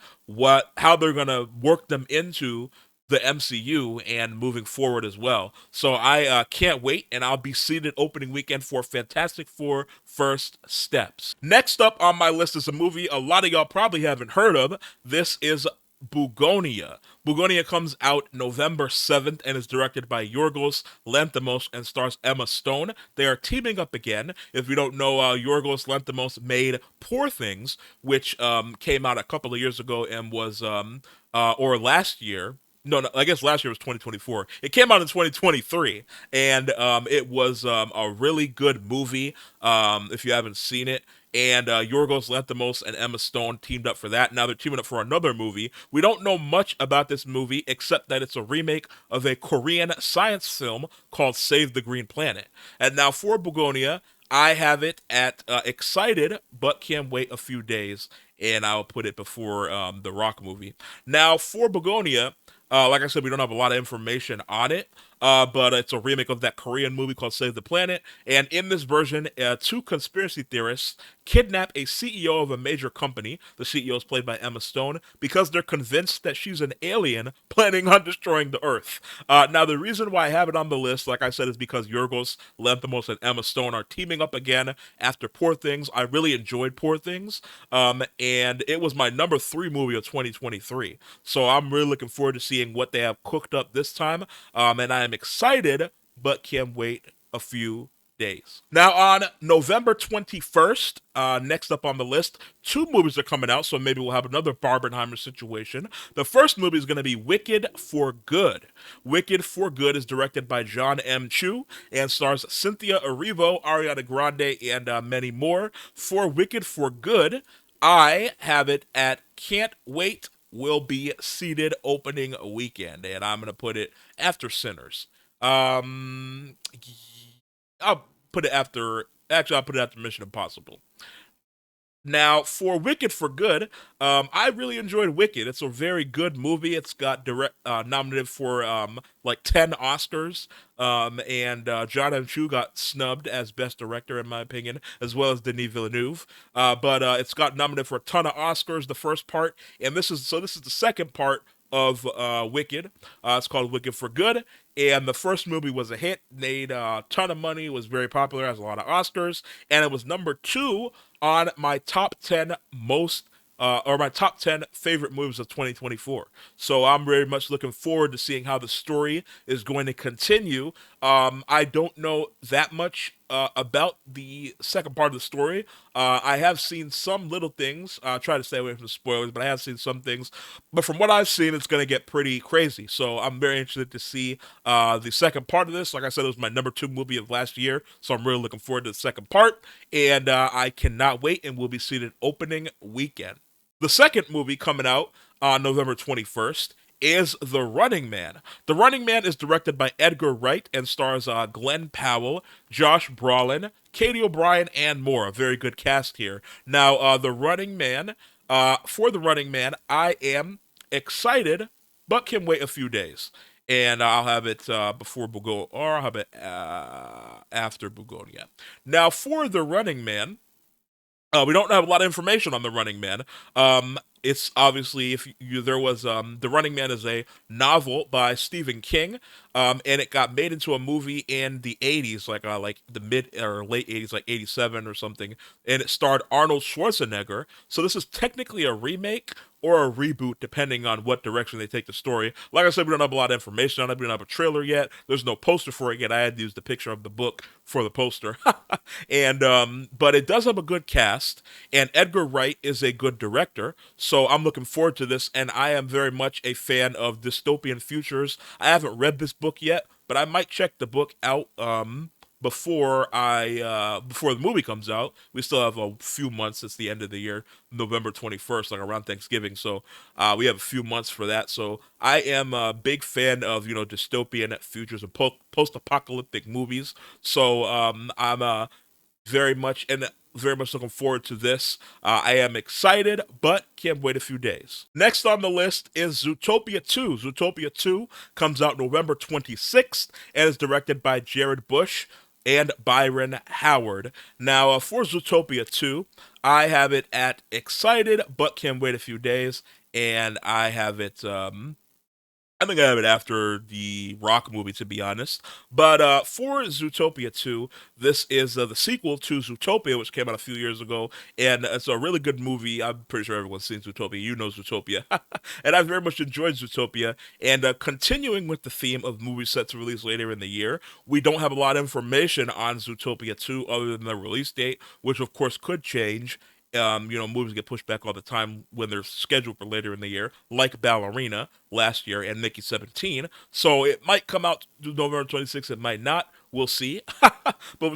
how they're gonna work them into the MCU and moving forward as well. So I can't wait, and I'll be seated opening weekend for Fantastic Four First Steps. Next up on my list is a movie a lot of y'all probably haven't heard of. This is Bugonia. Bugonia comes out November 7th and is directed by Yorgos Lanthimos and stars Emma Stone. They are teaming up again. If you don't know, Yorgos Lanthimos made Poor Things, which came out a couple of years ago and was, or last year. No, I guess last year was 2024. It came out in 2023, and it was a really good movie, if you haven't seen it. And Yorgos Lanthimos and Emma Stone teamed up for that. Now they're teaming up for another movie. We don't know much about this movie, except that it's a remake of a Korean science film called Save the Green Planet. And now for Bugonia, I have it at excited, but can't wait a few days, and I'll put it before the Rock movie. Now for Bugonia, like I said, we don't have a lot of information on it, but it's a remake of that Korean movie called Save the Planet. And in this version, two conspiracy theorists kidnap a CEO of a major company. The CEO is played by Emma Stone, because they're convinced that she's an alien planning on destroying the Earth. Now, the reason why I have it on the list, like I said, is because Yorgos Lanthimos and Emma Stone are teaming up again after Poor Things. I really enjoyed Poor Things, and it was my number 3 movie of 2023. So I'm really looking forward to seeing what they have cooked up this time, and I am excited, but can't wait a few days. Now, on November 21st, next up on the list, 2 movies are coming out, so maybe we'll have another Barbenheimer situation. The first movie is going to be Wicked for Good. Wicked for Good is directed by John M. Chu and stars Cynthia Erivo, Ariana Grande, and many more. For Wicked for Good, I have it at Can't Wait Will Be Seated opening weekend, and I'm going to put it after Sinners. I'll put it after. Actually, I'll put it after Mission Impossible. Now, for Wicked for Good, I really enjoyed Wicked. It's a very good movie. It's got nominated for like 10 Oscars, and John M. Chu got snubbed as Best Director, in my opinion, as well as Denis Villeneuve. But it's got nominated for a ton of Oscars, the first part, and this is the second part of Wicked. It's called Wicked for Good, and the first movie was a hit, made a ton of money, was very popular, has a lot of Oscars, and it was number 2 on my top 10 my top 10 favorite movies of 2024. So I'm very much looking forward to seeing how the story is going to continue. I don't know that much about the second part of the story. I have seen some little things. I try to stay away from the spoilers, but I have seen some things. But from what I've seen, it's going to get pretty crazy. So I'm very interested to see the second part of this. Like I said, it was my number 2 movie of last year, so I'm really looking forward to the second part. And I cannot wait, and we'll be seated opening weekend. The second movie coming out on November 21st is The Running Man. The Running Man is directed by Edgar Wright and stars Glenn Powell, Josh Brolin, Katie O'Brien, and more. A very good cast here. Now, The Running Man, for The Running Man, I am excited, but can wait a few days. And I'll have it before Bugonia, or I'll have it after Bugonia. Now, for The Running Man, we don't have a lot of information on The Running Man. It's obviously, there was The Running Man is a novel by Stephen King, and it got made into a movie in the 80s, like the mid or late 80s, like 87 or something, and it starred Arnold Schwarzenegger. So this is technically a remake or a reboot, depending on what direction they take the story. Like I said, we don't have a lot of information on it. We don't have a trailer yet. There's no poster for it yet. I had to use the picture of the book for the poster. And but it does have a good cast, and Edgar Wright is a good director, so I'm looking forward to this, and I am very much a fan of dystopian futures. I haven't read this book yet, but I might check the book out before the movie comes out. We still have a few months. It's the end of the year, November 21st, like around Thanksgiving. So we have a few months for that. So I am a big fan of dystopian futures and post-apocalyptic movies. So I'm very much looking forward to this. I am excited, but can't wait a few days. Next on the list is Zootopia 2. Zootopia 2 comes out November 26th and is directed by Jared Bush and Byron Howard. Now, for Zootopia 2, I have it at excited, but can wait a few days, and I have it, I think I have it after the Rock movie, to be honest. But for Zootopia 2, this is the sequel to Zootopia, which came out a few years ago, and it's a really good movie. I'm pretty sure everyone's seen Zootopia. You know Zootopia. And I very much enjoyed Zootopia. And continuing with the theme of movies set to release later in the year, we don't have a lot of information on Zootopia 2 other than the release date, which of course could change. Movies get pushed back all the time when they're scheduled for later in the year, like Ballerina last year and Mickey 17. So it might come out November 26th, it might not. We'll see.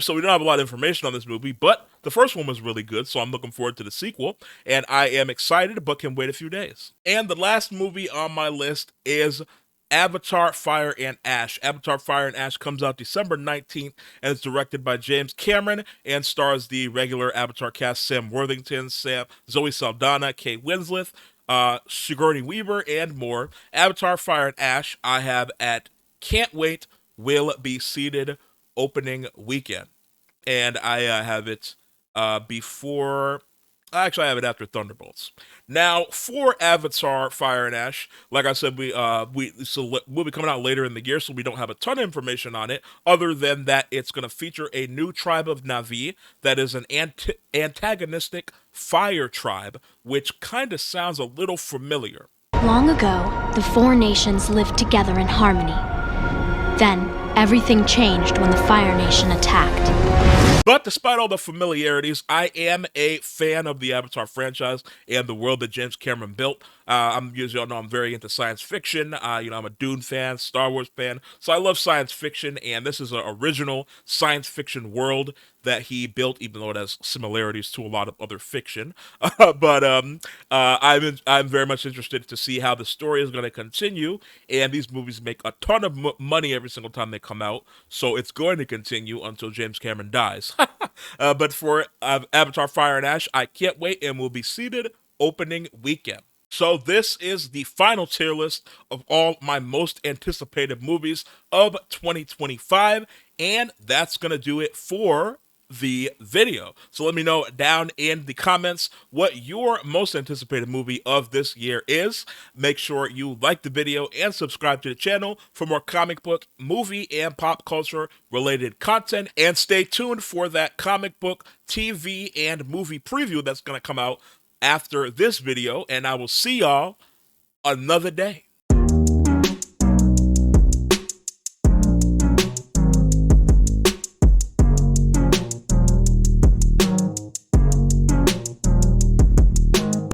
So we don't have a lot of information on this movie, but the first one was really good, so I'm looking forward to the sequel, and I am excited, but can wait a few days. And the last movie on my list is Avatar Fire and Ash. Avatar Fire and Ash comes out December 19th and is directed by James Cameron and stars the regular Avatar cast: Sam Worthington, Zoe Saldana, Kate Winslet, Sigourney Weaver, and more. Avatar Fire and Ash I have at can't wait, will be seated opening weekend. And I have it before... Actually, I have it after Thunderbolts. Now, for Avatar Fire and Ash, like I said, we'll be coming out later in the year, so we don't have a ton of information on it, other than that it's going to feature a new tribe of Na'vi that is an antagonistic fire tribe, which kind of sounds a little familiar. Long ago, the four nations lived together in harmony. Then, Everything changed when the Fire Nation attacked. But despite all the familiarities, I am a fan of the Avatar franchise and the world that James Cameron built. As y'all know, I'm very into science fiction. I'm a Dune fan, Star Wars fan, so I love science fiction, and this is an original science fiction world that he built, even though it has similarities to a lot of other fiction. I'm very much interested to see how the story is going to continue, and these movies make a ton of money every single time they come out, so it's going to continue until James Cameron dies. But for Avatar Fire and Ash, I can't wait, and we'll be seated opening weekend. So this is the final tier list of all my most anticipated movies of 2025, and that's going to do it for the video. So let me know down in the comments what your most anticipated movie of this year is. Make sure you like the video and subscribe to the channel for more comic book, movie, and pop culture related content. And stay tuned for that comic book, TV, and movie preview that's going to come out after this video. And I will see y'all another day.